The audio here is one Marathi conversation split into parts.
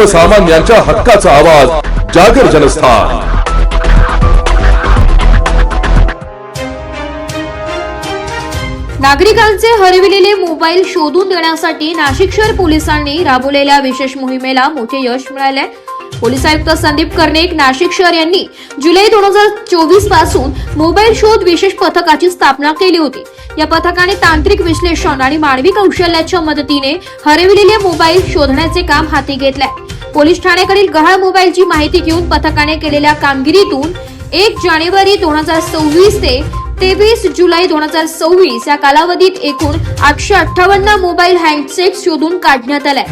सर्वसामान्यांच्या हक्काचा आवाज जागर जनस्थान। नागरिकांचे हरविलेले मोबाईल शोधून देण्यासाठी नाशिक शहर पोलिसांनी राबवलेल्या विशेष मोहिमेला मोठे यश मिळाले। पोलीस आयुक्त संदीप कर्णिक नाशिक शहर यांनी जुलै 2024 पासून मोबाईल शोध विशेष पथकाची स्थापना केली होती। या पथकाने तांत्रिक विश्लेषण आणि मानवी कौशल्याच्या मदतीने हरविलेले मोबाईल शोधण्याचे काम हाती घेतले। पोलीस ठाण्याकडील गहाळ मोबाईलची माहिती घेऊन पथकाने केलेल्या कामगिरीतून 1 जानेवारी 2026 ते 23 जुलै 2026 या कालावधीत एकूण 858 मोबाईल हँडसेट शोधून काढण्यात आले।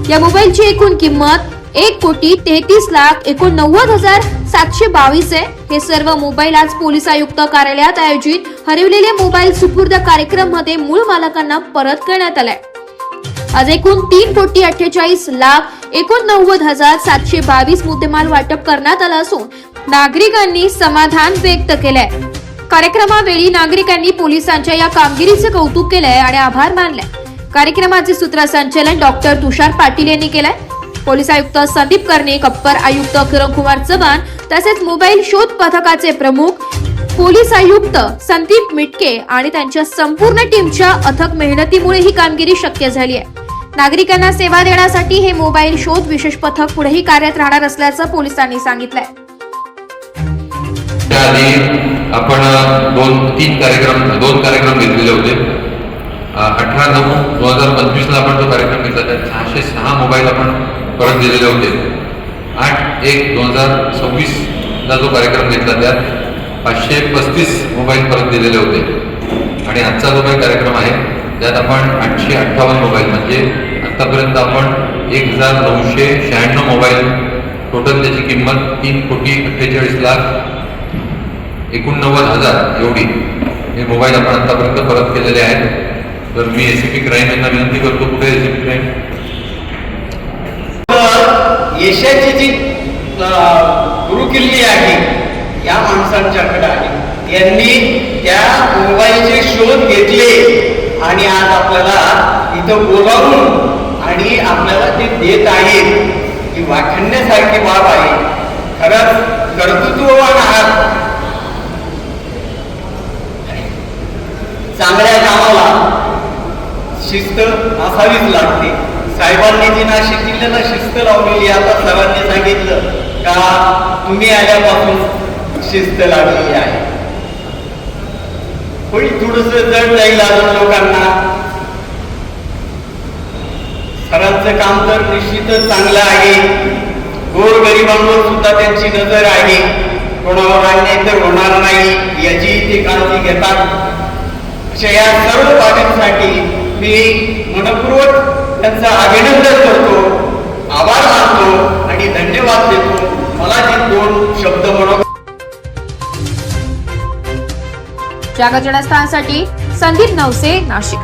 या मोबाईलची एकूण किंमत 1,33,89,722 आहे। हे सर्व मोबाईल आज पोलीस आयुक्त कार्यालयात आयोजित हरवलेले मोबाईल सुपूर्द कार्यक्रम मध्ये मूळ मालकांना परत करण्यात आले। आज एकूण 3,48,89,722 मुद्देमाल वाटप करण्यात आला असून नागरिकांनी समाधान व्यक्त केले। कार्यक्रमावेळी नागरिकांनी पोलिसांच्या या कामगिरीचे कौतुक केले आणि आभार मानले। कार्यक्रमाचे सूत्रसंचालन डॉक्टर तुषार पाटील यांनी केले। पोलीस आयुक्त संदीप कर्णिक, अप्पर आयुक्त किरणकुमार चव्हाण तसेच मोबाईल शोध पथकाचे प्रमुख पोलीस आयुक्त संदीप मिटके आणि त्यांच्या संपूर्ण टीमच्या अथक मेहनतीमुळे ही कामगिरी शक्य झाली आहे। नागरिकांना सेवा देण्यासाठी हे मोबाईल शोध विशेष पथक पुढेही कार्यरत राहणार असल्याचं पोलिसांनी सांगितलंय। आपण दोन कार्यक्रम घेतलेले होते। 18/9/2025 ला आपण तो कार्यक्रम घेतला, त्यात 606 मोबाईल आपण परत दिलेले होते। 8/1/2026 ला जो कार्यक्रम घेतला त्यात 535 मोबाईल परत दिलेले होते आणि आजचा जो काही कार्यक्रम आहे त्यात आपण 858 मोबाईल म्हणजे आतापर्यंत आपण 1,996 मोबाईल टोटल, त्याची किंमत 3,48,89,000 एवढी हे मोबाईल आपण आतापर्यंत परत केलेले आहेत। तर मी एसीपी क्राईम यांना विनंती करतो, कुठे एसीपी क्राईम यशाची जी गुरुकिल्ली आहे या माणसांच्याकडे आहे। यांनी त्या मोबाईलचे शोध घेतले आणि आज आपल्याला इथं बोलावून आणि आपल्याला ते देत आहेत, ही वाखण्यासारखी बाब आहे। खरंच कर्तृत्ववान आहात। चांगल्या कामाला शिस्त असावीच लागते। साहेबांनी जी नाशिक जिल्ह्याला शिस्त लावलेली, आता सर्वांनी सांगितलं का तुम्ही आल्यापासून शिस्त लागलेली आहे। होईल थोडस जड जाईल अजून लोकांना। सरांचं काम तर निश्चितच चांगलं आहे। गोरगरिबांवर सुद्धा त्यांची नजर आहे, कोणावर अन्याय तर होणार नाही याची ते काळजी घेतात। अशा या सर्व बाबींसाठी मी मनपूर्वक त्यांचं अभिनंदन करतो, आभार मानतो आणि धन्यवाद देतो। मला जे 2 शब्द म्हणून जागर जनस्थानसाठी संदीप नवसे, नाशिक।